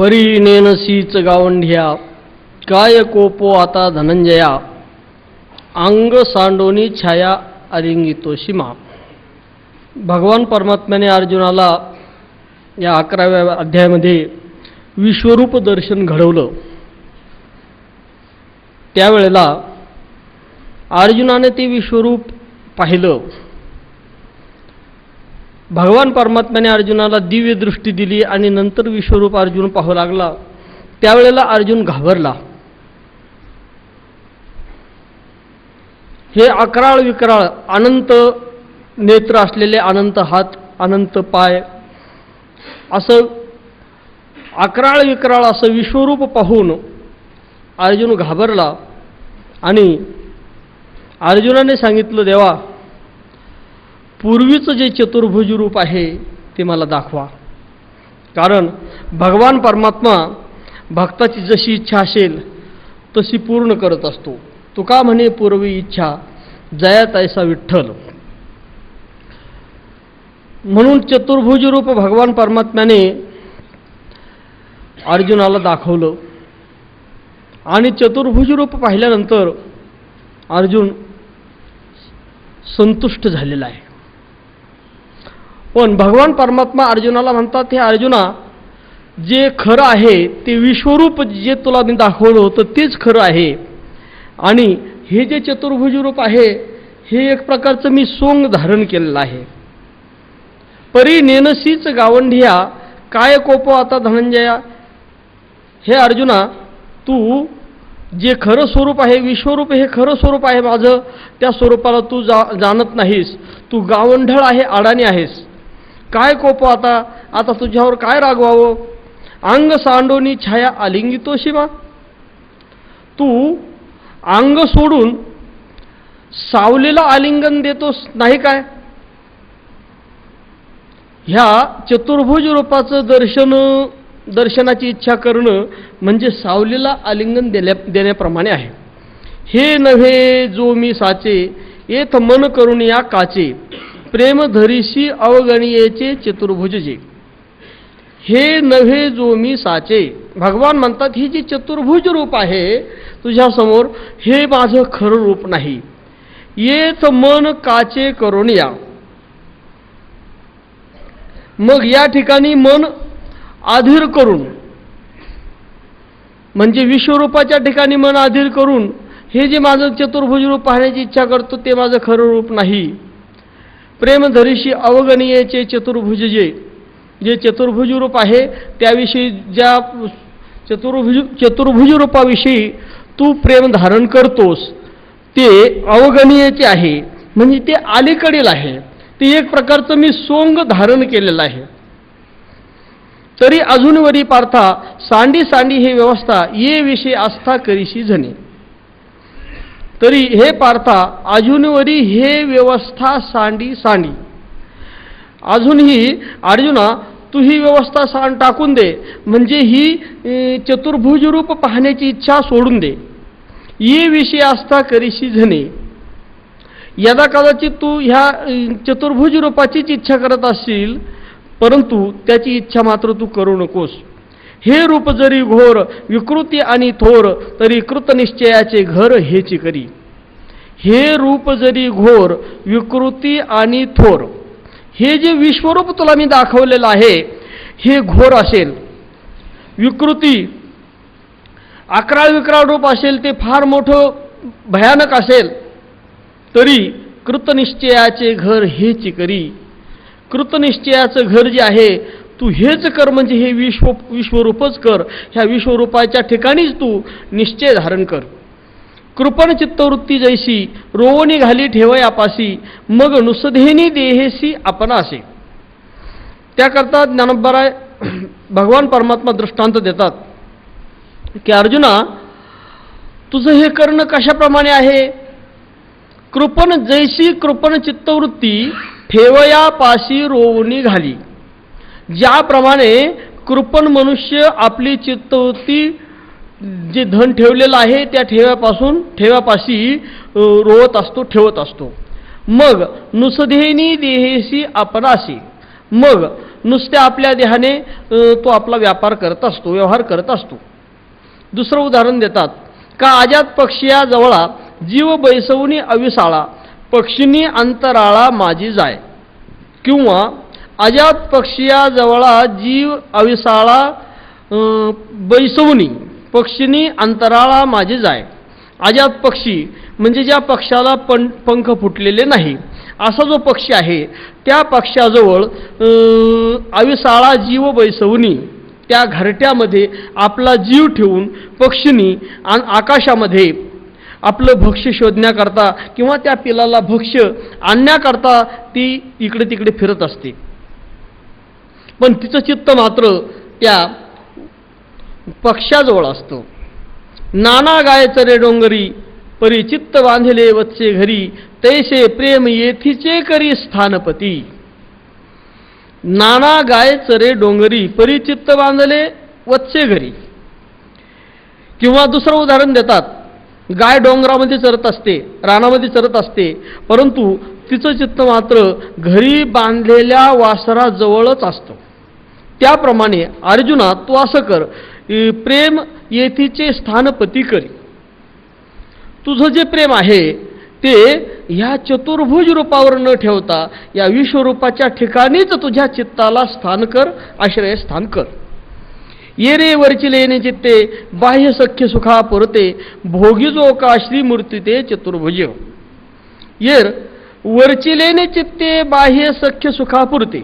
परी नेनसीच गावंढ्या काय कोपो आता धनंजया अंग सांडोनी छाया अलिंगितो सीमा. भगवान परमात्म्याने अर्जुनाला या 11व्या अध्यायामध्ये विश्वरूप दर्शन घडवलं. त्यावेळेला अर्जुनाने ते विश्वरूप पाहिलं. भगवान परमात्म्याने अर्जुनाला दिव्य दृष्टी दिली आणि नंतर विश्वरूप अर्जुन पाहू लागला. त्यावेळेला अर्जुन घाबरला. हे अकराळ विकराळ अनंत नेत्र असलेले, अनंत हात, अनंत पाय, असं अकराळ विकराळ असं विश्वरूप पाहून अर्जुन घाबरला. आणि अर्जुनाने सांगितलं, देवा पूर्वीचं जे चतुर्भुज रूप आहे ते मला दाखवा. कारण भगवान परमात्मा भक्ताची जशी इच्छा असेल तशी पूर्ण करत असतो. तुका म्हणे पूर्वी इच्छा जया तैसा विठ्ठल. म्हणून चतुर्भुज रूप भगवान परमात्म्याने अर्जुनाला दाखवलं. आणि चतुर्भुज रूप पाहिल्यानंतर अर्जुन संतुष्ट झालेला आहे. पण भगवान परमात्मा अर्जुनाला म्हणतात, हे अर्जुना, जे खरं आहे ते विश्वरूप जे तुला मी दाखवलं होतं तेच खरं आहे. आणि हे जे चतुर्भुज रूप आहे हे एक प्रकारचं मी सोंग धारण केलेलं आहे. परी नेनसीच गावंढिया काय कोपो आता धनंजया. हे अर्जुना, तू जे खरं स्वरूप आहे, विश्वरूप हे खरं स्वरूप आहे माझं, त्या स्वरूपाला तू जाणत नाहीस. तू गावंढळ आहे, अडाणी आहेस. काय कोपो आता तुझ्यावर काय रागवावं. अंग सांडोनी छाया आलिंगितो सीमा. तू अंग सोडून सावलीला आलिंगन देतोस नाही काय. ह्या चतुर्भुज रूपाचं दर्शनाची इच्छा करणं म्हणजे सावलीला आलिंगन देण्याप्रमाणे आहे. हे नव्हे जो मी साचे येथ मन करून या काचे प्रेम धरीशी अवगणियेचे चतुर्भुज जे. हे नव्हे जो मी साचे. भगवान म्हणतात, ही जी चतुर्भुज रूप आहे तुझ्यासमोर हे माझं खरं रूप नाही. येथ मन काचे करून या. मग या ठिकाणी मन आधीर करून, म्हणजे विश्वरूपाच्या ठिकाणी मन आधीर करून हे जे माझं चतुर्भुज रूप पाहण्याची इच्छा करतो ते माझं खरं रूप नाही. प्रेमधरीशी अवगणियेचे चतुर्भुज जे चतुर्भुज रूप आहे त्याविषयी, ज्या चतुर्भुज रूपाविषयी तू प्रेम धारण करतोस ते अवगणियेचे आहे, म्हणजे ते अलीकडील आहे. ते एक प्रकारचं मी सोंग धारण केलेलं आहे. तरी अजूनवरी पार्था सांडी सांडी हे व्यवस्था ये विषय आस्था करीशी जणे. तरी हे पार्था अजूनवरी हे व्यवस्था सांडी सांडी. अजूनही अर्जुना तू ही व्यवस्था टाकून दे, म्हणजे ही चतुर्भुज रूप पाहण्याची इच्छा सोडून दे. ये विषय आस्था करीशी जणे. यदा कदाचित तू ह्या चतुर्भुज रूपाचीच इच्छा करत असशील, परंतु त्याची इच्छा मात्र तू करू नकोस. हे रूप जरी घोर विकृती आणि थोर तरी कृतनिश्चयाचे घर हेची करी. हे रूप जरी घोर विकृती आणि थोर, हे जे विश्वरूप तुला मी दाखवलेलं आहे हे घोर असेल, विकृती अकराळ विकराळ रूप असेल, ते फार मोठं भयानक असेल, तरी कृतनिश्चयाचे घर हेची करी. कृतनिश्चयाचं घर जे आहे तू हेच कर, म्हणजे हे विश्वरूपच कर. ह्या विश्वरूपाच्या ठिकाणीच तू निश्चय धारण कर. कृपण चित्तवृत्ती जैसी रोवणी घाली ठेवयापासी मग नुसधेनी देहेसी आपणा असे. त्याकरता ज्ञानोबराय भगवान परमात्मा दृष्टांत देतात की अर्जुना, तुझं हे करणं कशाप्रमाणे आहे. कृपण जैसी कृपण चित्तवृत्ती ठेवयापाशी रोवणी घाली. ज्याप्रमाणे कृपण मनुष्य आपली चित्तवृत्ती जे धन ठेवलेलं आहे त्या ठेव्यापाशी रोवत असतो, ठेवत असतो. मग नुसधेनी देहेसी आपणाशी, मग नुसत्या आपल्या देहाने तो आपला व्यापार करत असतो, व्यवहार करत असतो. दुसरं उदाहरण देतात का अजात पक्षिया जवळा जीव बैसवणी अविसाळा पक्षिनी अंतराळा माझी जाय. किंवा अजात पक्षिया जवळा जीव अविसाळा बैसवणी पक्षिनी अंतराळा माझी जाय. अजात पक्षी म्हणजे ज्या पक्षाला पंख फुटलेले नाही असा जो पक्षी आहे त्या पक्षाजवळ अविसाळा जीव बैसवणी त्या घरट्यामध्ये आपला जीव ठेवून पक्षिनी आकाशामध्ये आपलं भक्ष्य शोधण्याकरता किंवा त्या पिलाला भक्ष्य आणण्याकरता ती इकडे तिकडे फिरत असते. पण तिचं चित्त मात्र त्या पक्षाजवळ असतं. नाना गायचं रे डोंगरी परी चित्त बांधिले वत्से घरी तैसे प्रेम येथीचे करी स्थानपती. नाना गाय चरे डोंगरी परी चित्त बांधले वत्से घरी. किंवा दुसरं उदाहरण देतात, गाय डोंगरामध्ये चरत असते, रानामध्ये चरत असते, परंतु तिचं चित्त मात्र घरी बांधलेल्या वासराजवळच असतं. त्याप्रमाणे अर्जुना तू असं कर, प्रेम येथीचे स्थानपती करी. तुझं जे प्रेम आहे ते ह्या चतुर्भुज रूपावर न ठेवता या विश्वरूपाच्या ठिकाणीच तुझ्या चित्ताला स्थान कर, आश्रय स्थान कर. ये रे वरचिले येणे चित्ते बाह्य सख्य सुखा पुरते भोगी जो का श्रीमूर्ती ते चतुर्भुज. येर वरचिलेने चित्ते बाह्य सख्य सुखा पुरते.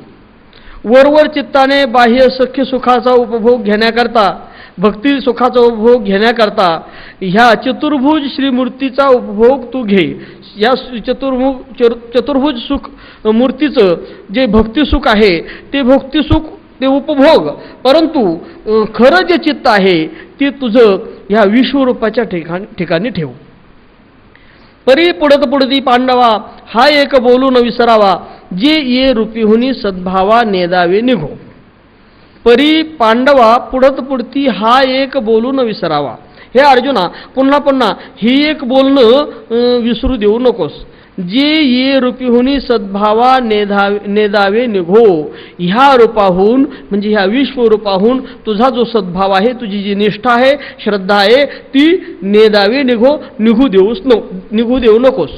वरवर चित्ताने बाह्य सख्य सुखाचा उपभोग घेण्याकरता, भक्ती सुखाचा उपभोग घेण्याकरता ह्या चतुर्भुज श्रीमूर्तीचा उपभोग तू घे. या चतुर्भुज सुख मूर्तीचं जे भक्तिसुख आहे ते भक्तिसुख ते उपभोग, परंतु खरं जे चित्त आहे ते तुझं ह्या विश्वरूपाच्या ठिकाणी ठेव. परी पुढत पुढती पांडवा हा एक बोलू न विसरावा जे ये रूपीहुनी सद्भावा नेदावे निघो. परी पांडवा पुढत पुढती हा एक बोलू न विसरावा. हे अर्जुना पुन्हा पुन्हा ही एक बोलणं विसरू देऊ नकोस. जे ये रूपीहुनी सद्भावा नेदावे निघो. ह्या रूपाहून म्हणजे ह्या विश्वरूपाहून तुझा जो सद्भाव आहे, तुझी जी निष्ठा आहे, श्रद्धा आहे ती नेदावे निघो, निघू देऊ नकोस.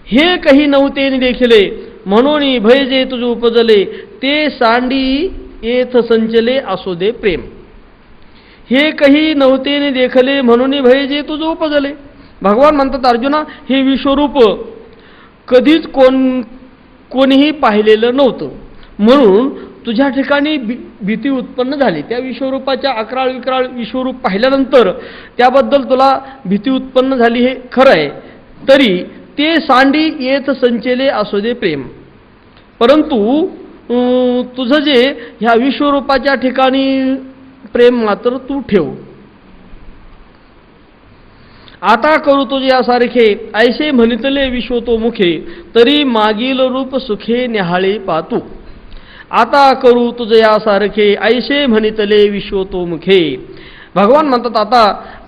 हे काही नव्हते देखिले म्हणून भय जे तुझ उपजले ते सांडी येथ संचले असो दे प्रेम. हे काही नव्हते देखले म्हणून भय जे तुझ उपजले. भगवान म्हणतात अर्जुना हे विश्वरूप कधीच कोणीही पाहिलेलं नव्हतं, म्हणून तुझ्या ठिकाणी भीती उत्पन्न झाली. त्या विश्वरूपाच्या अकराळ विक्राळ विश्वरूप पाहिल्यानंतर त्याबद्दल तुला भीती उत्पन्न झाली हे खरं आहे, तरी ते सांडी येत संचेले असू दे प्रेम. परंतु तुझं जे ह्या विश्वरूपाच्या ठिकाणी प्रेम मात्र तू ठेव. आता करू तुझे यासारखे ऐसे म्हणितले विश्वतोमुखे तरी मागील रूप सुखे न्याहाळे पातू. आता करू तुझे यासारखे ऐसे म्हणितले विश्वतोमुखे. भगवान म्हणतात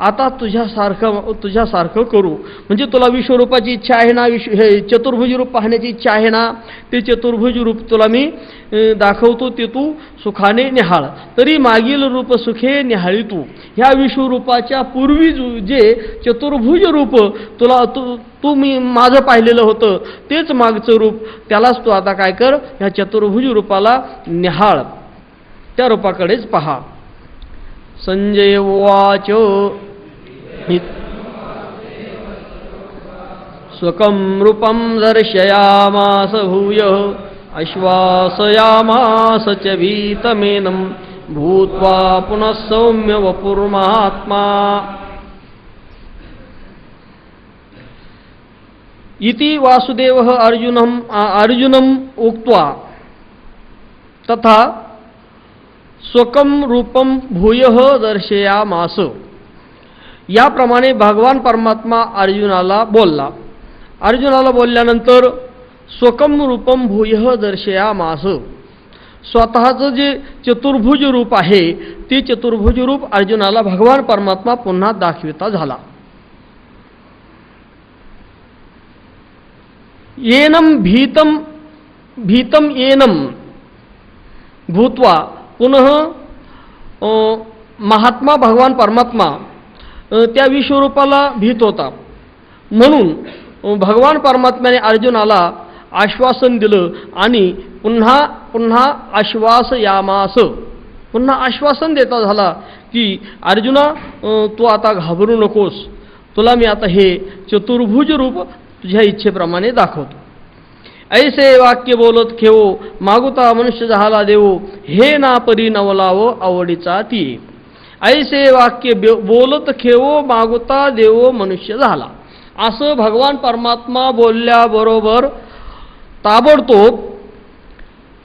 आता तुझ्यासारखं करू. म्हणजे तुला विश्वरूपाची इच्छा आहे ना, हे चतुर्भुज रूप पाहण्याची इच्छा आहे ना, ते चतुर्भुज रूप तुला मी दाखवतो, ते तू सुखाने निहाळ. तरी मागील रूप सुखे निहाळी तू. ह्या विश्वरूपाच्या पूर्वी जे चतुर्भुज रूप तू मी माझं पाहिलेलं होतं तेच मागचं रूप, त्यालाच तू आता काय कर, ह्या चतुर्भुज रूपाला निहाळ, त्या रूपाकडेच पहा. संजय उवाच स्वकं रूपं दर्शयामास भूयः आश्वासयामास च भीतमेनं भूत्वा पुनः सौम्य वपुर्महात्मा. इति वासुदेवः अर्जुनम् उक्त्वा तथा स्वकं रूपम भूयः दर्शयामास. याप्रमाणे भगवान परमात्मा अर्जुनाला बोलला. अर्जुनाला बोलल्यानंतर स्वकं रूपम भूयः दर्शयामास, स्वतःचं जे चतुर्भुज रूप आहे ते चतुर्भुज रूप अर्जुनाला भगवान परमात्मा पुन्हा दाखविता झाला. येनम भीतम येनम भूत्वा पुनः महात्मा भगवान परमात्मा त्या विश्वरूपाला भीत होता. म्हणून भगवान परमात्म्याने अर्जुनाला आश्वासन दिलं आणि पुन्हा पुन्हा आश्वासयामास, पुन्हा आश्वासन देता झाला की अर्जुना तू आता घाबरू नकोस, तुला मी आता हे चतुर्भुज रूप तुझ्या इच्छेप्रमाणे दाखवतो. ऐसे वाक्य बोलत खेवो मागुता मनुष्य झाला देवो, हे ना परी नवलावो आवडीचा ती. ऐसे वाक्य बोलत खेवो मागुता देवो मनुष्य झाला. असं भगवान परमात्मा बोलल्याबरोबर ताबडतोब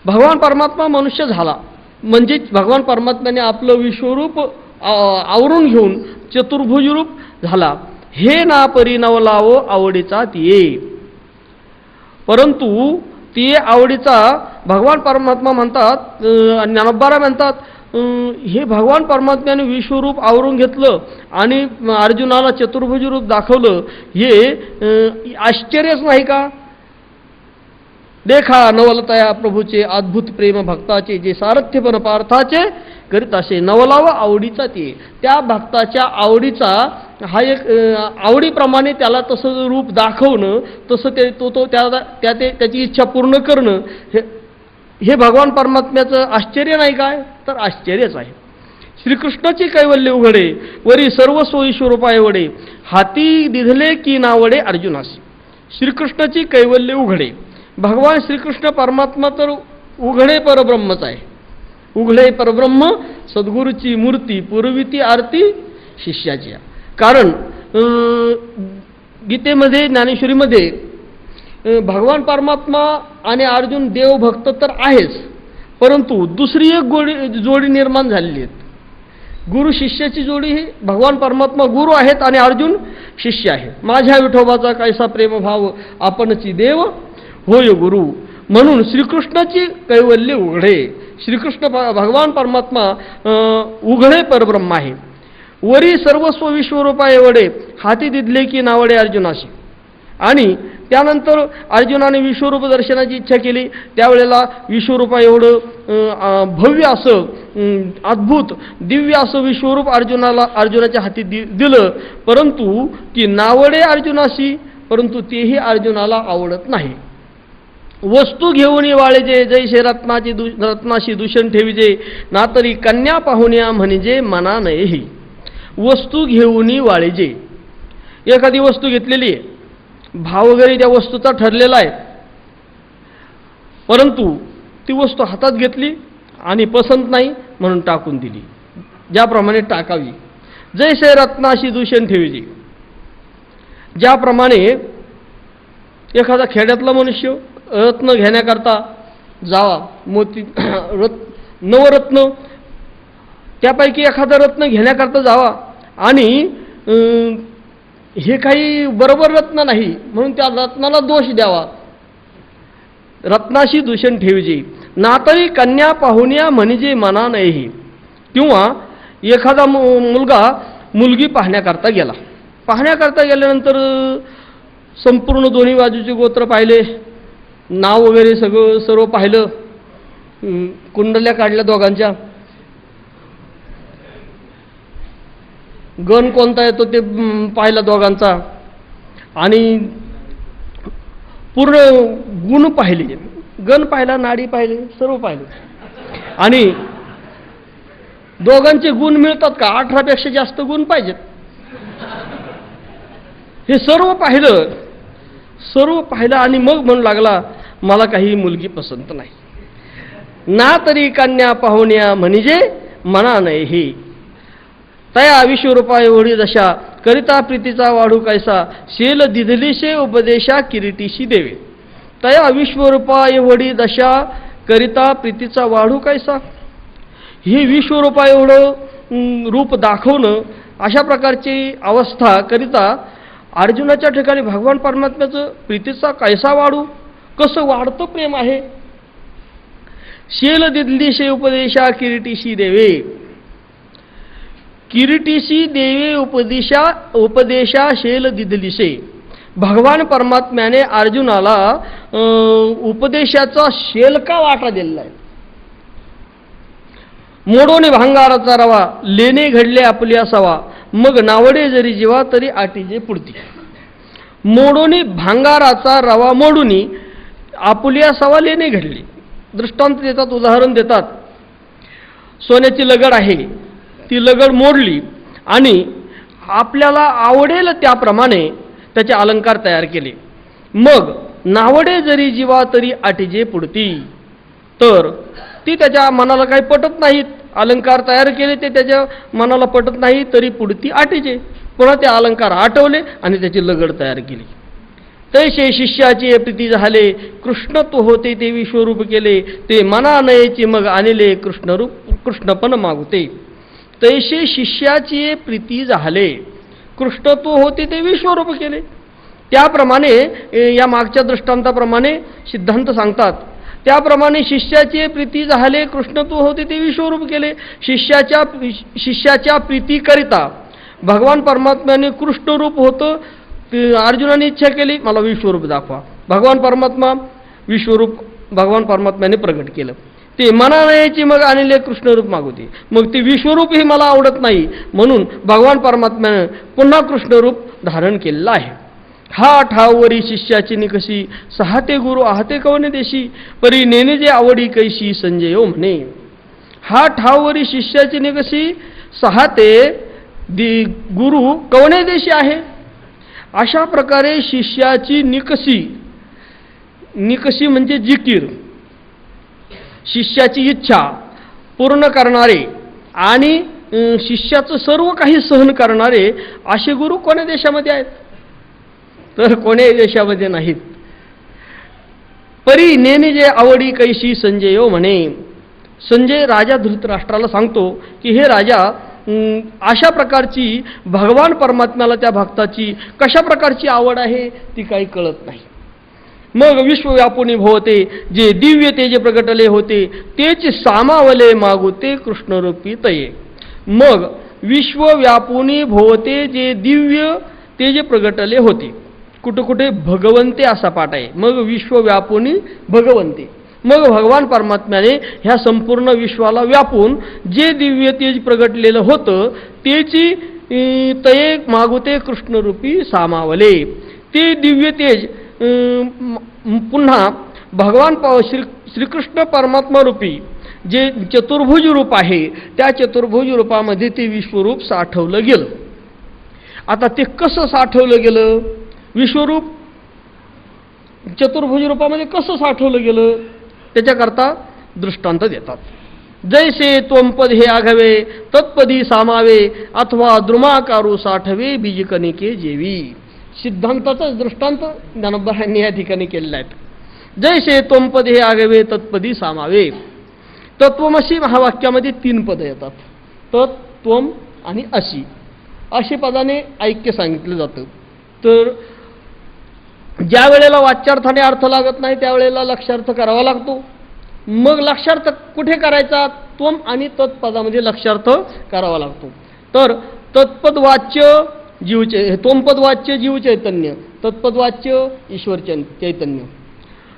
भगवान परमात्मा मनुष्य झाला. म्हणजे भगवान परमात्म्याने आपलं विश्वरूप आवरून घेऊन चतुर्भुज रूप झाला. हे ना परी नवलावो आवडीचा तिये. परंतु ती आवडीचा भगवान परमात्मा म्हणतात, ज्ञानोबा म्हणतात, हे भगवान परमात्म्याने विश्वरूप आवरून घेतलं आणि अर्जुनाला चतुर्भुज रूप दाखवलं, हे आश्चर्यच नाही का? देखा नवलतया प्रभूचे अद्भुत प्रेम भक्ताचे, जे सारथ्यपण पार्थाचे करीत असे नवलाव आवडीचा ते. त्या भक्ताच्या आवडीचा हा एक आवडीप्रमाणे त्याला तसं रूप दाखवणं, तसं ते त्याची इच्छा पूर्ण करणं, हे भगवान परमात्म्याचं आश्चर्य नाही काय? तर आश्चर्यच आहे. श्रीकृष्णाची कैवल्य उघडे वरी सर्वस्व ईश्वरूपाय वडे, हाती दिधले की नावडे अर्जुनास. श्रीकृष्णाची कैवल्य उघडे. भगवान श्रीकृष्ण परमात्मा तर उघडे परब्रह्मच आहे. उघडे परब्रह्म सद्गुरूची मूर्ती पुरविती आरती शिष्याची. कारण गीतेमध्ये ज्ञानेश्वरीमध्ये भगवान परमात्मा आणि अर्जुन देवभक्त तर आहेच, परंतु दुसरी एक जोडी निर्माण झालेली आहे. गुरु शिष्याची जोडी. ही भगवान परमात्मा गुरु आहेत आणि अर्जुन शिष्य आहे. माझ्या विठोबाचा कैसा प्रेमभाव आपणची देव होय गुरु. म्हणून श्रीकृष्णाची कैवल्य उघडे. श्रीकृष्ण भगवान परमात्मा उघडे परब्रह्म आहे. वरी सर्वस्व विश्वरूपाय वडे, हाती दिधले की नावडे अर्जुनाशी. आणि त्यानंतर अर्जुनाने विश्वरूप दर्शनाची इच्छा केली. त्यावेळेला विश्वरूपा एवढं भव्य असं अद्भुत दिव्य असं विश्वरूप अर्जुनाच्या हाती दिलं, परंतु की नावडे अर्जुनाशी, परंतु तेही अर्जुनाला आवडत नाही. वस्तू घेऊन वाळेजे, जैसे रत्नाशी दूषण ठेविजे, ना तरी कन्या पाहुण्या म्हणजे मना नयेही. वस्तू घेऊन वाळेजे. एखादी वस्तू घेतलेली आहे, भाव वगैरे त्या वस्तूचा ठरलेला आहे, परंतु ती वस्तू हातात घेतली आणि पसंत नाही म्हणून टाकून दिली. ज्याप्रमाणे टाकावी. जैसे रत्नाशी दूषण ठेविजे. ज्याप्रमाणे एखादा खेड्यातला मनुष्य रत्न घेण्याकरता जावा, मोती नवरत्न त्यापैकी एखादा रत्न घेण्याकरता जावा आणि हे काही बरोबर रत्न नाही म्हणून त्या रत्नाला दोष द्यावा. रत्नाशी दूषण ठेवजे, नातरी कन्या पाहुण्या म्हणजे मना नाही. किंवा एखादा मुलगा मुलगी पाहण्याकरता गेला. पाहण्याकरता गेल्यानंतर संपूर्ण दोन्ही बाजूचे गोत्र पाहिले, नाव वगैरे सर्व पाहिलं, कुंडल्या काढल्या दोघांच्या, गण कोणता येतो ते पाहिला दोघांचा, आणि पूर्ण गुण पाहिले, गण पाहिला, नाडी पाहिले, सर्व पाहिले. आणि दोघांचे गुण मिळतात का? 18 पेक्षा जास्त गुण पाहिजेत. हे सर्व पाहिलं आणि मग म्हणू लागला मला काही मुलगी पसंत नाही. ना तरी कन्या पाहुण्या म्हणजे मना नाही. ही तया विश्वरूपा एवढी दशा, करिता प्रीतीचा वाढू कैसा, शेल दिधलीशे उपदेशा किरीटीशी देवे. तया विश्वरूपा एवढी दशा, करिता प्रीतीचा वाढू कैसा. ही विश्वरूपा एवढं रूप दाखवणं, अशा प्रकारची अवस्था करिता अर्जुनाच्या ठिकाणी भगवान परमात्म्याचं प्रीतीचा कैसा वाढू, कसं वाढतं प्रेम आहे. शेल दिधलीशे उपदेशा किरीटीशी देवे. किरीटीशी देवे उपदेशा शेल दिधलीशे. भगवान परमात्म्याने अर्जुनाला उपदेशाचा शेल का वाटा दिलेला आहे. मोडोने भांगाराचा रवा लेणे घडले आपली असावा मग नावडे जरी जीवा तरी आटीजे पुढती. मोडोने भांगाराचा रवा मोडूनी आपुली असावा लेणे घडली. दृष्टांत देतात, उदाहरण देतात. सोन्याची लगड आहे, ती लगड मोडली आणि आपल्याला आवडेल त्याप्रमाणे त्याचे अलंकार तयार केले. मग नावडे जरी जीवा तरी आटीजे पुढती. तर ती त्याच्या मनाला काही पटत नाहीत, अलंकार तयार केले ते त्याच्या मनाला पटत नाही, तरी पुढती आटीजे. पुन्हा ते अलंकार आठवले आणि त्याची लगड तयार केली. तैसे शिष्याची प्रीती झाले कृष्ण तो होते ते विश्वरूप केले ते मना नयेची मग आणले कृष्णरूप कृष्णपण मागुते. तैसे शिष्याची प्रीती झाले कृष्ण तो होते ते विश्वरूप केले. त्याप्रमाणे या मागच्या दृष्टांताप्रमाणे सिद्धांत सांगतात. त्याप्रमाणे शिष्याची प्रीती झाले कृष्ण तो होते ते विश्वरूप केले. शिष्याच्या प्रीतीकरिता भगवान परमात्म्याने कृष्णरूप होतं. अर्जुनाने इच्छा केली मला विश्वरूप दाखवा. भगवान परमात्मा विश्वरूप भगवान परमात्म्याने प्रगट केलं. ते मना नयेची मग आणले कृष्णरूप मागवते. मग ते विश्वरूप हे मला आवडत नाही म्हणून भगवान परमात्म्याने पुन्हा कृष्णरूप धारण केलेलं आहे. हा ठाववरी शिष्याची निकशी सहाते गुरु आहते कवने देशी परी नेने जे आवडी कैशी संजय म्हणे. हा ठाववरी शिष्याची निकशी सहाते गुरु कवने देशी आहे. अशा प्रकारे शिष्याची निकशी म्हणजे जिकीर, शिष्याची इच्छा पूर्ण करणारे आणि शिष्याचं सर्व काही सहन करणारे असे गुरु कोण्या देशामध्ये आहेत? तर कोण्या देशामध्ये नाहीत. परी नेने जे आवडी कैशी संजय म्हणे. संजय राजा धृतराष्ट्राला सांगतो की हे राजा, अशा प्रकारची भगवान परमात्म्याला त्या भक्ताची कशा प्रकारची आवड आहे ती काही कळत नाही. मग विश्वव्यापुनी भोवते जे दिव्य तेज प्रगटले होते तेच सामावले मागुते कृष्णरूपी तये. मग विश्वव्यापुनी भोवते जे दिव्य तेज प्रगटले होते, कुठे कुठे भगवंते असा पाठ आहे. मग विश्वव्यापुनी भगवंते, मग भगवान परमात्म्याने ह्या संपूर्ण विश्वाला व्यापून जे दिव्य तेज प्रगटलेलं होतं तेची तये मागुते कृष्णरूपी सामावले. ते दिव्य तेज पुन्हा भगवान श्रीकृष्ण परमात्मा रूपी जे चतुर्भुज रूप आहे त्या चतुर्भुज रूपामध्ये ते विश्वरूप साठवलं गेलं. आता ते कसं साठवलं गेलं? विश्वरूप चतुर्भुज रूपामध्ये कसं साठवलं गेलं त्याच्याकरता दृष्टांत देतात. जैसे त्वंपद हे आघवे तत्पदी सामावे अथवा द्रुमाकारू साठवे बीजकणिके जेवी. सिद्धांताचाच दृष्टांत ज्ञानोबांनी या ठिकाणी केलेला आहे. जैसे त्वंपद हे आघवे तत्पदी सामावे. तत्वमसी महावाक्यामध्ये 3 पद येतात, तत्, त्वम आणि अशी. अशी पदाने ऐक्य सांगितलं जातं. तर ज्या वेळेला वाच्यार्थाने अर्थ लागत नाही त्यावेळेला लक्षार्थ करावा लागतो. मग लक्षार्थ कुठे करायचा? त्वम आणि तत्पदामध्ये लक्षार्थ करावा लागतो. तर तत्पद वाच्य त्वमपद वाच्य जीव चैतन्य, तत्पद वाच्य ईश्वर चैतन्य,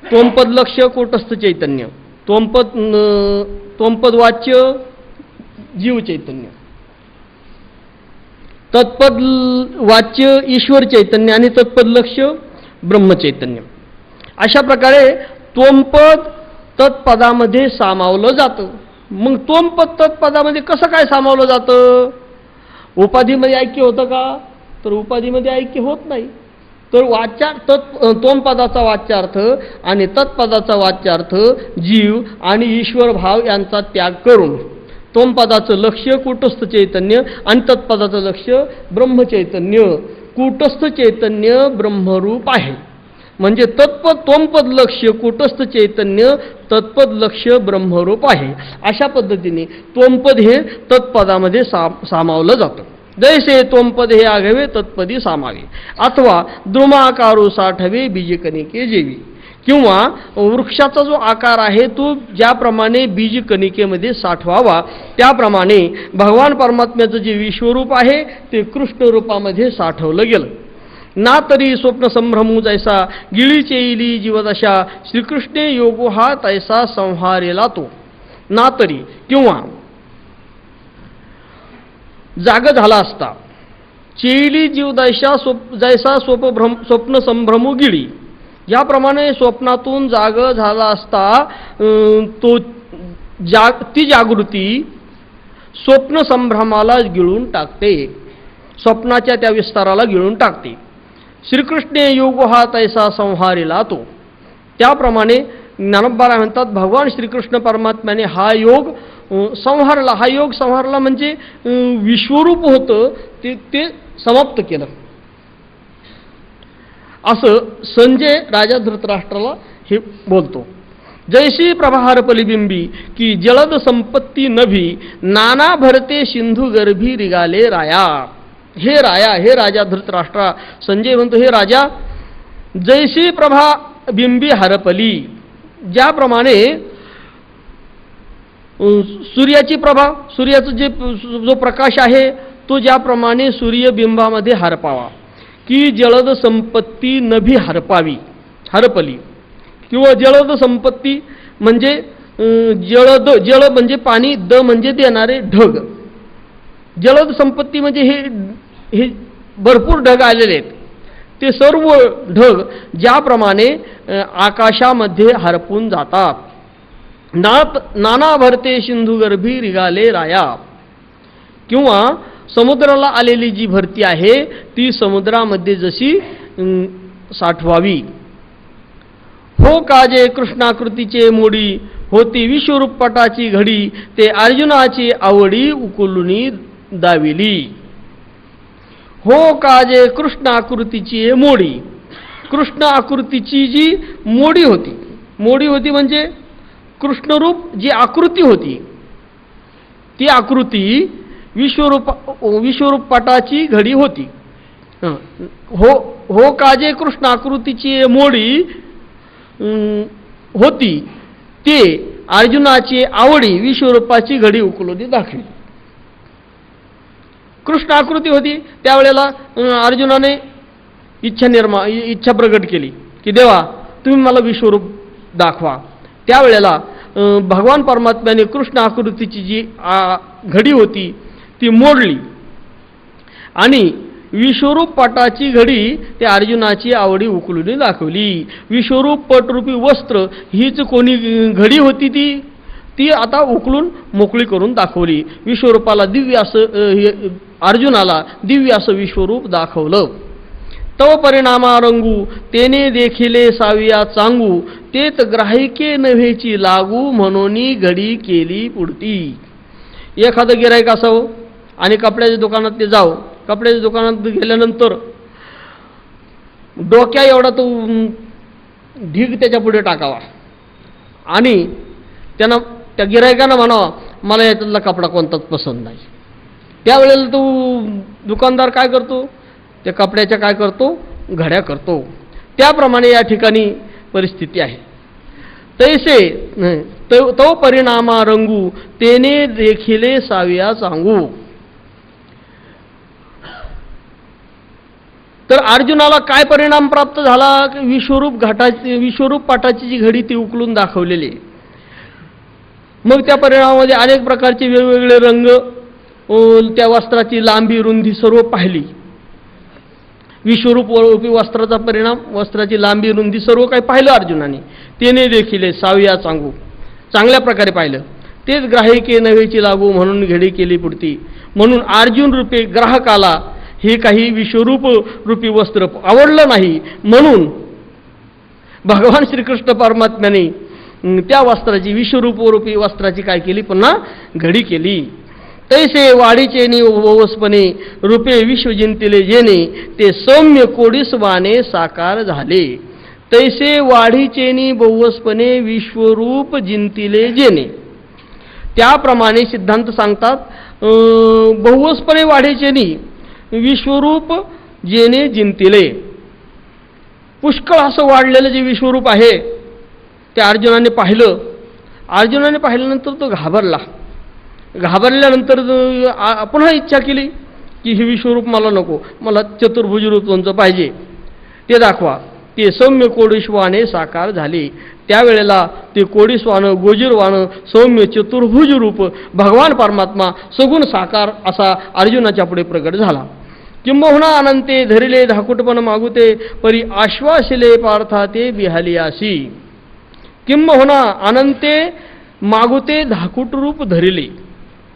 त्वमपद लक्ष्य कूटस्थ चैतन्य, त्वमपद वाच्य जीव चैतन्य, तत्पद वाच्य ईश्वर चैतन्य आणि तत्पद लक्ष्य ब्रह्मचैतन्य. अशा प्रकारे त्वमपद तत्पदामध्ये सामावलं जातं. मग त्वमपद तत्पदामध्ये कसं काय सामावलं जातं? उपाधीमध्ये ऐक्य होतं का? तर उपाधीमध्ये ऐक्य होत नाही. तर वाच्यार्थ त्वमपदाचा वाच्यार्थ आणि तत्पदाचा वाच्यार्थ जीव आणि ईश्वर भाव यांचा त्याग करून त्वमपदाचं लक्ष्य कूटस्थ चैतन्य आणि तत्पदाचं लक्ष्य ब्रह्मचैतन्य. कूटस्थ चैतन्य ब्रह्मरूप आहे. म्हणजे त्वमपद लक्ष्य कूटस्थ चैतन्य तत्पद लक्ष्य ब्रह्मरूप आहे. अशा पद्धतीने त्वमपद हे तत्पदामध्ये सामावलं जातं. जैसे त्वमपद हे आघवे तत्पदी सामावे अथवा द्रुमाकारू साठवे बीजकणिके जेवी. किंवा वृक्षाचा जो आकार आहे तो ज्याप्रमाणे बीजकणिकेमध्ये साठवावा त्याप्रमाणे भगवान परमात्म्याचं जे विश्वरूप आहे ते कृष्ण रूपामध्ये साठवलं गेलं. ना तरी स्वप्न संभ्रमू जैसा गिळीचे येईली जीवदशा श्रीकृष्णे योगो हा तैसा संहारेला तो. ना तरी किंवा जाग झाला असता, चेली जीव जैसा स्वप्न संभ्रमू गिळी, याप्रमाणे स्वप्नातून जाग झाला असता ती जागृती स्वप्न संभ्रमाला गिळून टाकते, स्वप्नाच्या त्या विस्ताराला गिळून टाकते. श्रीकृष्णे योग हा तैसा संहारिला तो. त्याप्रमाणे ज्ञानोबा म्हणतात भगवान श्रीकृष्ण परमात्म्याने हा योग संहारला. हा योग संहारला म्हणजे विश्वरूप होतं ते समाप्त केलं. असं संजय राजा धृतराष्ट्राला हे बोलतो. जैसी प्रभार पलिबिंबी की जलद संपत्ती नभी, नाना भरते सिंधू गर्भी रिगाले राया. हे राया, हे राजा धृतराष्ट्रा, संजय म्हणतो हे राजा, जैसी प्रभा बिंबी हरपली, ज्याप्रमाणे सूर्याची प्रभा, सूर्याचं जो प्रकाश आहे तो ज्याप्रमाणे सूर्यबिंबामध्ये हरपावा, की जलद संपत्ती नभी हरपली, किंवा जलद संपत्ती म्हणजे जल म्हणजे पाणी, द म्हणजे देणारे ढग. जलद संपत्ती म्हणजे हे भरपूर ढग आलेले आहेत, ते सर्व ढग ज्याप्रमाणे आकाशामध्ये हरपून जातात. नाना भरते सिंधू गर्भी रिगाले राया, किंवा समुद्राला आलेली जी भरती आहे ती समुद्रामध्ये जशी साठवावी. हो काजे कृष्णाकृतीचे मोडी, होती विश्वरूप पटाची घडी, ते अर्जुनाची आवडी उकलुनी दाविली. हो काजे कृष्ण आकृतीची मोडी, कृष्ण आकृतीची जी मोडी होती म्हणजे कृष्णरूप जी आकृती होती, ती आकृती विश्वरूप पटाची घडी होती. हो काजे कृष्ण आकृतीची मोडी होती, ते अर्जुनाची आवडी विश्वरूपाची घडी उकलून दाखवली. कृष्ण आकृती होती त्यावेळेला अर्जुनाने इच्छा प्रकट केली की देवा तुम्ही मला विश्वरूप दाखवा. त्यावेळेला भगवान परमात्म्याने कृष्ण आकृतीची जी घडी होती ती मोडली आणि विश्वरूप पटाची घडी त्या अर्जुनाची आवडी उकलून दाखवली. विश्वरूप पटरूपी वस्त्र हीच कोणी घडी होती ती आता उकलून मोकळी करून दाखवली. विश्वरूपाला दिव्य असं अर्जुनाला दिव्य असं विश्वरूप दाखवलं. तव परिणामा रंगू, तेने देखिले साविया चांगू, तेत ग्राहिके नव्हेची लागू, म्हणून घडी केली पुढती. एखादं गिराईक असावं आणि कपड्याच्या दुकानात ते जावं, कपड्याच्या दुकानात गेल्यानंतर डोक्या एवढा तो ढीग त्याच्या पुढे टाकावा आणि त्यांना त्या गिरायकांना म्हणावा मला याच्यातला कपडा कोणताच पसंत नाही. त्यावेळेला तो दुकानदार काय करतो, त्या कपड्याच्या काय करतो, घड्या करतो. त्याप्रमाणे या ठिकाणी परिस्थिती आहे. तैसे तो परिणामा रंगू, तेने देखिले साविया सांगू. तर अर्जुनाला काय परिणाम प्राप्त झाला, विश्वरूप पाठाची जी घडी ती उकलून दाखवलेली. मग त्या परिणामामध्ये अनेक प्रकारचे वेगवेगळे रंग, त्या वस्त्राची लांबी रुंदी सर्व पाहिली. विश्वरूप वस्त्राचा परिणाम, वस्त्राची लांबी रुंदी सर्व काही पाहिलं अर्जुनाने. तेने देखील साविया सांगू, चांगल्या प्रकारे पाहिलं. तेच ग्राहिके नव्हेची लागू, म्हणून घडी केली पुढती. म्हणून अर्जुन रूपे ग्राहकाला हे काही विश्वरूप रूपी वस्त्र आवडलं नाही, म्हणून भगवान श्रीकृष्ण परमात्म्याने त्या वस्त्राची विश्वरूप रूपी वस्त्राची काय केली, पुन्हा घडी केली. तैसे वाढीचे नि ओवसपणे रूपे विश्व जिंतिले जेणे, ते सौम्य कोडीसवाने साकार झाले. तैसे वाढीचे नि बहुवसपणे विश्वरूप जिंतिले जेणे. त्याप्रमाणे सिद्धांत सांगतात बहुवसपणे वाढीचे नि विश्वरूप जेणे जिंतिले. पुष्कळ असं वाढलेलं जे विश्वरूप आहे ते अर्जुनाने पाहिलं. अर्जुनाने पाहिल्यानंतर तो घाबरला. घाबरल्यानंतर पुन्हा इच्छा केली की हे विश्वरूप मला नको, मला चतुर्भुज रूप तुमचं पाहिजे, ते दाखवा. ते सौम्य कोडीश्वाने साकार झाले. त्यावेळेला ते कोडीस्वानं गोजीरवानं सौम्य चतुर्भुज रूप भगवान परमात्मा सगुण साकार असा अर्जुनाच्या पुढे प्रगट झाला. किंबहुना अनंते धरिले धाकुटपण मागुते परी आश्वासिले पार्था ते बिहालियासी. किंबहुना अनंते मागुते धाकुट रूप धरिले.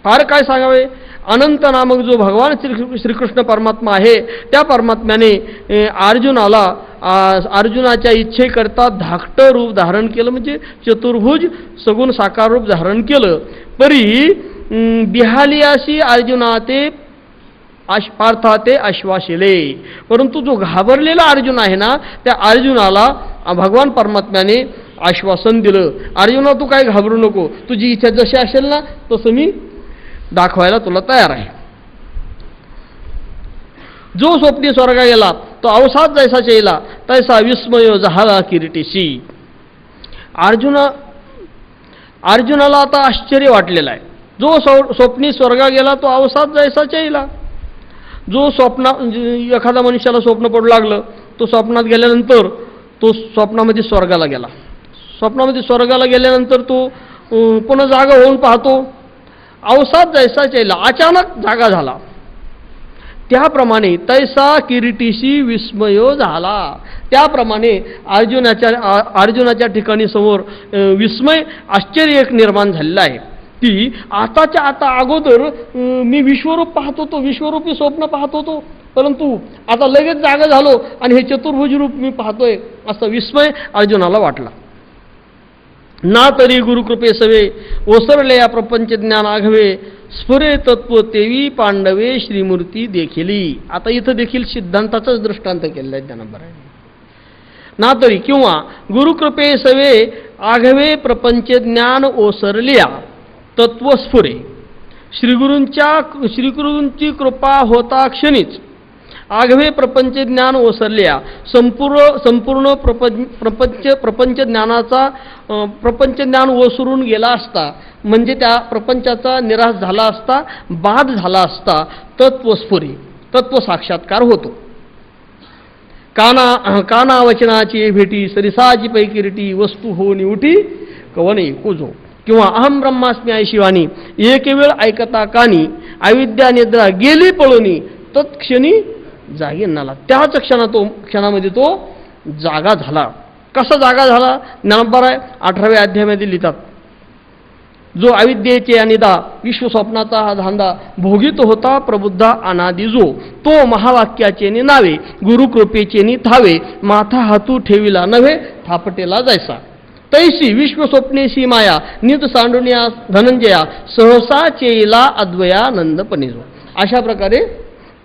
फार काय सांगावे, अनंत नामक जो भगवान श्रीकृष्ण परमात्मा आहे त्या परमात्म्याने अर्जुनाच्या इच्छेकरता धाकटं रूप धारण केलं, म्हणजे चतुर्भुज सगुण साकार रूप धारण केलं. परी बिहालियासी अर्जुना ते पार्था ते आश्वासिले. परंतु जो घाबरलेला अर्जुन आहे ना, त्या अर्जुनाला भगवान परमात्म्याने आश्वासन दिलं, अर्जुना तू काय घाबरू नको, तुझी इच्छा जशी असेल ना तसं मी दाखवायला तुला तयार आहे. जो स्वप्नी स्वर्गा गेला तो अवसाद जैसा चैला तैसा विस्मय झाला किरीटीशी. अर्जुनाला आता आश्चर्य वाटलेलं आहे. जो स्वप्नी स्वर्गा गेला तो अवसाद जैसा चैला. जो एखाद्या मनुष्याला स्वप्न पडू लागलं, तो स्वप्नात गेल्यानंतर तो स्वप्नामध्ये स्वर्गाला गेला. स्वप्नामध्ये स्वर्गाला गेल्यानंतर तो पुन्हा जागा होऊन पाहतो, अवसाद जैसा चैला, अचानक जागा झाला. त्याप्रमाणे तैसा किरीटीशी विस्मयो झाला. त्याप्रमाणे अर्जुनाच्या ठिकाणी समोर विस्मय आश्चर्य एक निर्माण झालेलं आहे की आताच्या आता अगोदर मी विश्वरूप पाहत होतो, विश्वरूपी स्वप्न पाहत होतो, परंतु आता लगेच जागा झालो आणि हे चतुर्भुज रूप मी पाहतोय, असा विस्मय अर्जुनाला वाटला. ना तरी गुरुकृपे सवे ओसरले या प्रपंच ज्ञान आघवे स्फुरे तत्व तेवी पांडवे श्रीमूर्ती देखिली. आता इथं देखील सिद्धांताचाच दृष्टांत केलेला आहे ज्ञानाबरोबर. ना तरी किंवा गुरुकृपे सवे आघवे प्रपंच ज्ञान ओसरल्या तत्व स्फुरे. श्रीगुरूंची कृपा होता क्षणीच आघवे प्रपंच ज्ञान ओसरल्या संपूर्ण प्रपंच ज्ञान ओसरून गेला असता, म्हणजे त्या प्रपंचाचा निराश झाला असता, बाद झाला असता, तत्वस्फुरी तत्व साक्षात्कार होतो. काना वचनाची भेटी सरिसाची पैकिरीटी वस्तू होऊन उठी कवने कुजो. किंवा अहम ब्रह्मास्मी आई शिवानी एक वेळ ऐकता कानी अविद्या निद्रा गेली पळूनी तत्क्षणी जागी नाला. त्याच क्षणामध्ये तो जागा झाला. कसा जागा झाला ज्ञानोबा आहे 18व्या अध्यायामध्ये लिहितात. जो अविद्येचे अनिदा विश्वस्वप्नाचा हा धांदा भोगीत होता प्रबुद्धा अनादी जो, तो महावाक्याचे नावे गुरुकृपेचे थावे माथा हातू ठेविला नव्हे थापटेला जैसा. तैसी विश्वस्वप्नेशी माया नित सांडुनिया धनंजया सहसा चेला अद्वयानंदपणे जो. अशा प्रकारे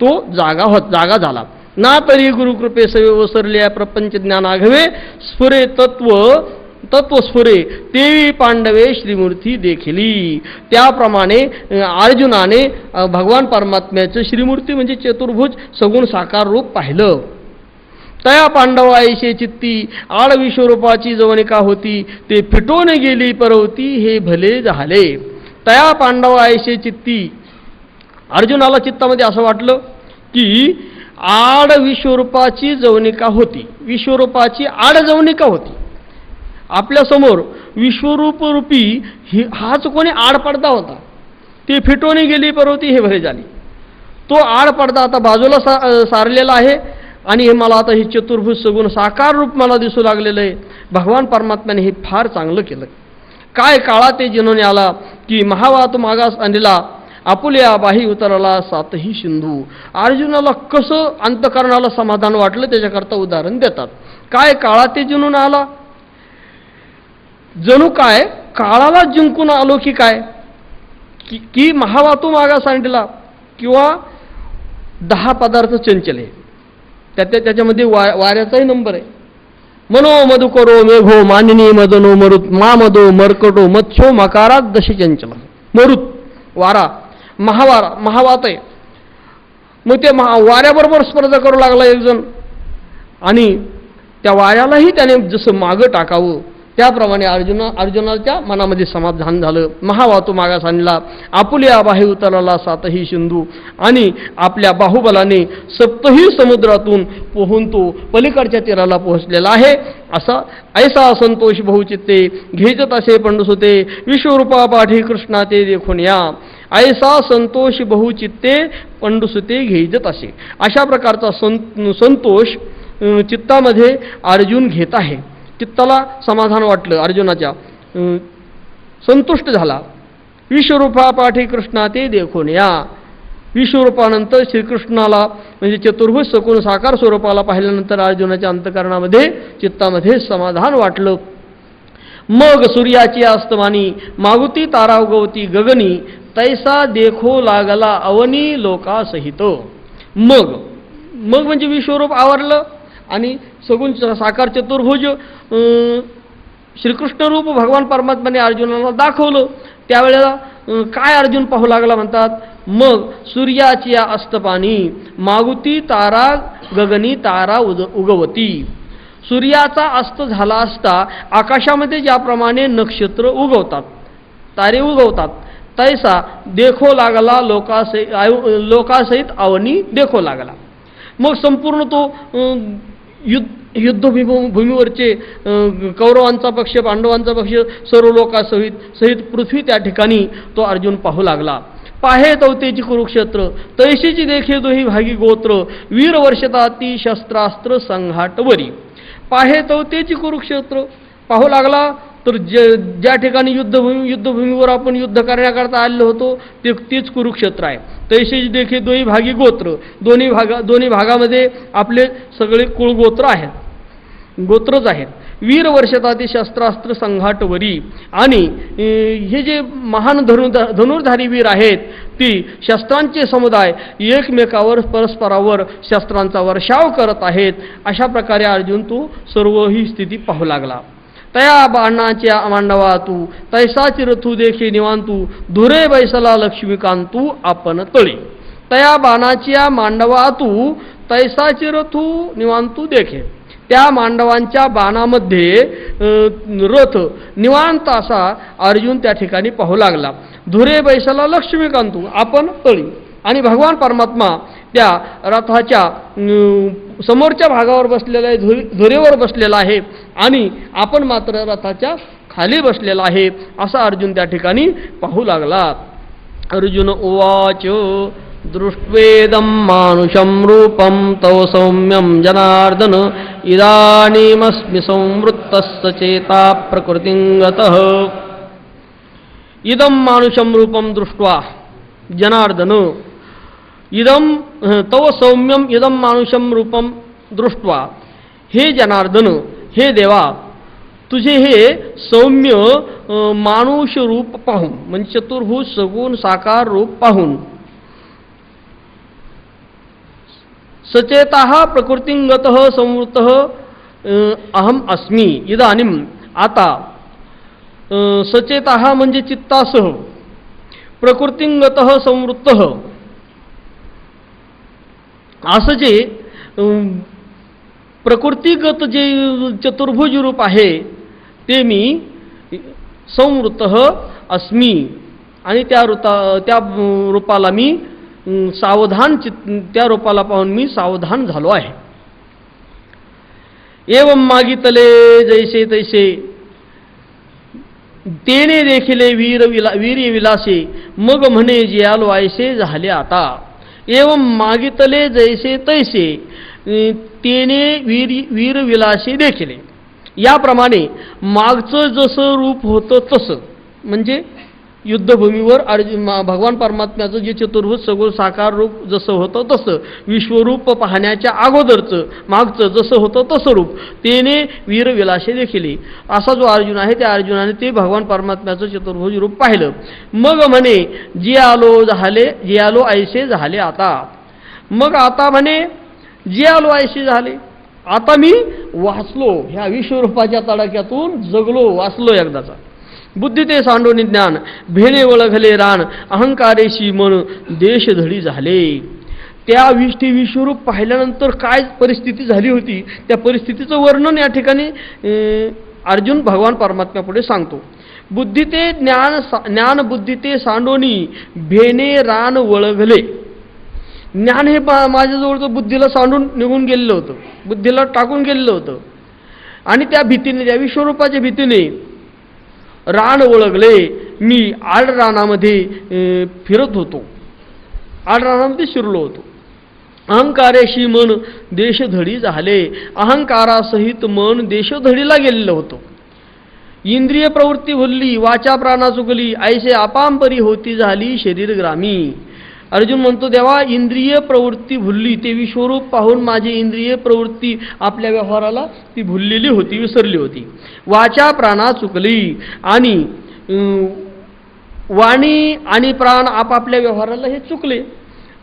तो जागा झाला. ना तरी गुरुकृपे सवे ओसरल्या प्रपंच ज्ञान आघवे स्फुरे तत्व स्फुरे तेवी पांडवे श्रीमूर्ती देखिली. त्याप्रमाणे अर्जुनाने भगवान परमात्म्याचं श्रीमूर्ती म्हणजे चतुर्भुज सगुण साकार रूप पाहिलं. तया पांडव आईशे चित्ती आड विश्वरूपाची जवनिका होती ते फिटून गेली परवती हे भले झाले. तया पांडव आईशे चित्ती, अर्जुनाला चित्तामध्ये असं वाटलं की आड विश्वरूपाची जवनिका होती, विश्वरूपाची आड जवनिका होती. आपल्यासमोर विश्वरूप रूपी हाच कोणी आड पडदा होता, ते फिटून गेली परवती हे भले झाली. तो आड पडदा आता बाजूला सारलेला आहे आणि हे मला आता हे चतुर्भुज सगुण साकार रूप मला दिसू लागलेलं आहे. भगवान परमात्म्याने हे फार चांगलं केलं. काय काळा ते जिनोने आला की महावात मागास आणला आपुल्या बाही उतरला सातही सिंधू. अर्जुनाला कसं अंतकरणाला समाधान वाटलं त्याच्याकरता उदाहरण देतात. काय काळा ते जिनून आला, जणू काय काळाला जिंकून आलो की काय, की महावातू मागास आणला किंवा 10 पदार्थ चंचले त्याच्यामध्ये वाऱ्याचाही नंबर आहे. मनो मधुकरो मेघो मानिनी मदनो मरुत मा मदो मरकटो मत्स्यो मकारात दशी चंचल. मरुत वारा, महावात आहे. मग ते वाऱ्याबरोबर स्पर्धा करू लागला एक जण आणि त्या वाऱ्यालाही त्याने जसं मागं टाकावं त्याप्रमाणे अर्जुनाच्या मनामध्ये समाधान झालं. महावातू मागास आणला, आपुल्या बाहे उतरला सातही सिंधू, आणि आपल्या बाहुबलाने सप्तही समुद्रातून पोहून तो पलीकडच्या तीराला पोहोचलेला आहे. असा ऐसा संतोष बहुचित्ते घेजत असे पंडुसुते, विश्वरूपा पाठी कृष्णा ते देखून या. ऐसा संतोष बहुचित्ते पंडुसुते घेजत असे. अशा प्रकारचा संतोष चित्तामध्ये अर्जुन घेत आहे. चित्ताला समाधान वाटलं, अर्जुनाच्या संतुष्ट झाला. विश्वरूपा पाठी कृष्णा ते देखून या. विश्वरूपानंतर श्रीकृष्णाला म्हणजे चतुर्भुज सगुण साकार स्वरूपाला पाहिल्यानंतर अर्जुनाच्या अंतःकरणामध्ये चित्तामध्ये समाधान वाटलं. मग सूर्याची अस्तमानी मागुती तारा उगवती गगनी, तैसा देखो लागला अवनी लोकासहित. मग म्हणजे विश्वरूप आवरलं आणि सगुण साकार चतुर्भुज श्रीकृष्ण रूप भगवान परमात्म्याने अर्जुनाला दाखवलं. त्यावेळेला काय अर्जुन पाहू लागला म्हणतात, मग सूर्याची अस्तपानी मागुती तारा गगनी तारा उगवती. सूर्याचा अस्त झाला असता आकाशामध्ये ज्याप्रमाणे नक्षत्र उगवतात, तारे उगवतात, तैसा देखो लागला लोकासहित अवनी देखो लागला. मग संपूर्ण तो युद्धभूमीवरचे कौरवांचा पक्ष, पांडवांचा पक्ष, सर्व लोकासहित पृथ्वी त्या ठिकाणी तो अर्जुन पाहू लागला. पाहे तवतेची कुरुक्षेत्र, तैशीची देखे दोही भागी गोत्र, वीर वर्षताती शस्त्रास्त्र संघाटवरी. पाहे तवतेची कुरुक्षेत्र पाहू लागला तर ज्या ठिकाणी युद्धभूमीवर आपण युद्ध करण्याकरता आलेलो होतो तेच कुरुक्षेत्र आहे. तैशीची देखे दोही भागी गोत्र, दोन्ही भागामध्ये आपले सगळे कुळगोत्र आहेत, गोत्रच आहेत. वीर वर्षताती शस्त्रास्त्र संघाटवरी, आणि हे जे महान धनुर्धारी वीर आहेत ती शस्त्रांचे समुदाय एकमेकावर परस्परावर शस्त्रांचा वर्षाव करत आहेत. अशा प्रकारे अर्जुन तू सर्व ही स्थिती पाहू लागला. तया बाणाच्या मांडवा तू, तैसाची रथू देखी निवांतू, धुरे बैसला लक्ष्मीकांतू आपण तळी. तया बाणाच्या मांडवा तू, तैसाची रथू निवांतू देखे. त्या मांडवांच्या बाणामध्ये रथ निवांत असा अर्जुन त्या ठिकाणी पाहू लागला. धुरे बैसला लक्ष्मीकांतू आपण तळी, आणि भगवान परमात्मा त्या रथाच्या समोरच्या भागावर बसलेला आहे, धुरेवर बसलेला आहे, आणि आपण मात्र रथाच्या खाली बसलेला आहे. असा अर्जुन त्या ठिकाणी पाहू लागला. अर्जुन उवाच दृष्ट्वेदं मानुषं रूपं तव सौम्यं जनार्दन, इदानीमस्मि संवृत्तस्य चेता प्रकृतिं गतः. इदं मानुषं रूपं दृष्ट्वा जनार्दन, इदं तव सौम्यम इदं मानुषं रूपं दृष्ट्वा. हे जनार्दन, हे देवा, तुझे हे सौम्य मानुष रूप पाहून, म्हणजे चतुर्भुज सगुण साकार रूप पाहून, सचेताः प्रकृतिंगतः संवृत्तः अहम अस्मि. इदानीम आता, सचेताः म्हणजे चित्तासह, प्रकृतिंगतः संवृत्तः असं जे प्रकृतिगत जे चतुर्भुज रूप आहे ते मी संवृत्तः अस्मि, आणि त्या रूपाला मी सावधान, त्या रूपाला पाहून मी सावधान झालो आहे. एवं मागितले जैसे तैसे, तेने देखिले वीर विलासे, मग म्हणे जियालो ऐसे झाले आता. एवं मागितले जैसे तैसे, तेने वीर विलासे देखिले. याप्रमाणे मागचं जसं रूप होतं तसं, म्हणजे युद्धभूमीवर भगवान परमात्म्याचं जे चतुर्भुज सगुण साकार रूप जसं होतं तसं, विश्वरूप पाहण्याच्या अगोदरचं मागचं जसं होतं तसं रूप, तेने वीर विलासे देखिले. असा जो अर्जुन आहे त्या अर्जुनाने ते भगवान परमात्म्याचं चतुर्भुज रूप पाहिलं. मग म्हणे जे आलो ऐसे झाले आता. मग आता म्हणे जे आलो ऐसे झाले, आता मी वाचलो, ह्या विश्वरूपाच्या तडाख्यातून जगलो, वाचलो एकदाचा. बुद्धी ते सांडोनी ज्ञान, भेणे वळखले रान, अहंकारेशी मन देशधडी झाले. त्या विश्वरूप पाहिल्यानंतर काय परिस्थिती झाली होती, त्या परिस्थितीचं वर्णन या ठिकाणी अर्जुन भगवान परमात्म्या पुढे सांगतो, बुद्धी ते ज्ञान बुद्धी ते सांडोनी भेने रान वळगले. ज्ञान हे माझ्याजवळचं बुद्धीला सांडून निघून गेलेलं होतं, बुद्धीला टाकून गेलेलं होतं, आणि त्या भीतीने, त्या विश्वरूपाच्या भीतीने रान वळगले. मी आडरानामध्ये फिरत होतो, आडरानामध्ये शिरलो होतो. अहंकारेशी मन देशधडी झाले, अहंकारासहित मन देशधडीला गेलेलं होतं. इंद्रिय प्रवृत्ती भुलली, वाचा प्राणा चुकली, ऐसे आपांपरी होती झाली शरीर ग्रामी. अर्जुन म्हणतो, देवा इंद्रिय प्रवृत्ती भुलली, ते विश्वरूप पाहून माझी इंद्रिय प्रवृत्ती आपल्या व्यवहाराला ती भुललेली होती, विसरली होती. वाचा प्राणा चुकली, आणि वाणी आणि प्राण आपापल्या व्यवहाराला हे चुकले.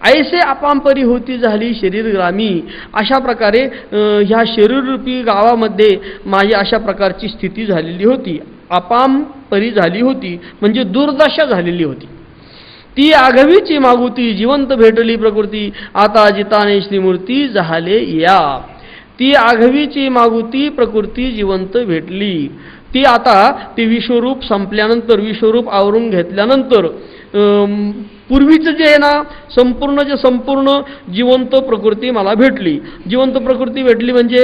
ऐसे आपांपरी होती झाली शरीर ग्रामी. अशा प्रकारे ह्या शरीररूपी गावामध्ये माझी अशा प्रकारची स्थिती झालेली होती, आपांपरी झाली होती, म्हणजे दुर्दशा झालेली होती. ती आघवीची मागुती जिवंत भेटली प्रकृती, आता जिताने श्रीमूर्ती झाले या. ती आघवीची मागुती प्रकृती जिवंत भेटली. ती आता ते विश्वरूप संपल्यानंतर, विश्वरूप आवरून घेतल्यानंतर पूर्वीचं जे आहे ना, संपूर्ण जिवंत प्रकृती मला भेटली. जिवंत प्रकृती भेटली म्हणजे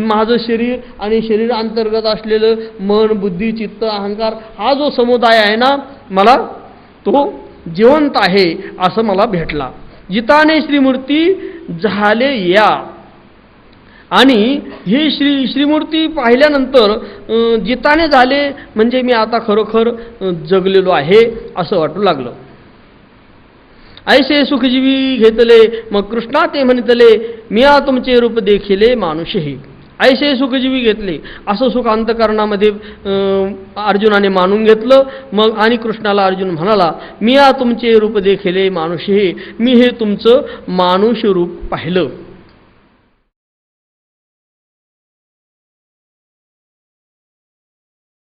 माझं शरीर आणि शरीर अंतर्गत असलेलं मन, बुद्धी, चित्त, अहंकार हा जो समुदाय आहे ना, मला तो जिवंत आहे असं मला भेटला. जिताने श्रीमूर्ती झाले या. आणि ही श्रीमूर्ती पाहिल्यानंतर जिताने झाले म्हणजे मी आता खरोखर जगलेलो आहे असं वाटू लागलं. ऐसे सुखजीवी घेतले, मग कृष्णा ते म्हणतले, मिया तुमचे रूप देखिले मानुषही. ऐसे सुखजीवी घेतले, असं सुख अंतकरणामध्ये अर्जुनाने मानून घेतलं. मग आणि कृष्णाला अर्जुन म्हणाला, मिया तुमचे रूप देखिले मानुषही, मी हे तुमचं मानुष रूप पाहिलं.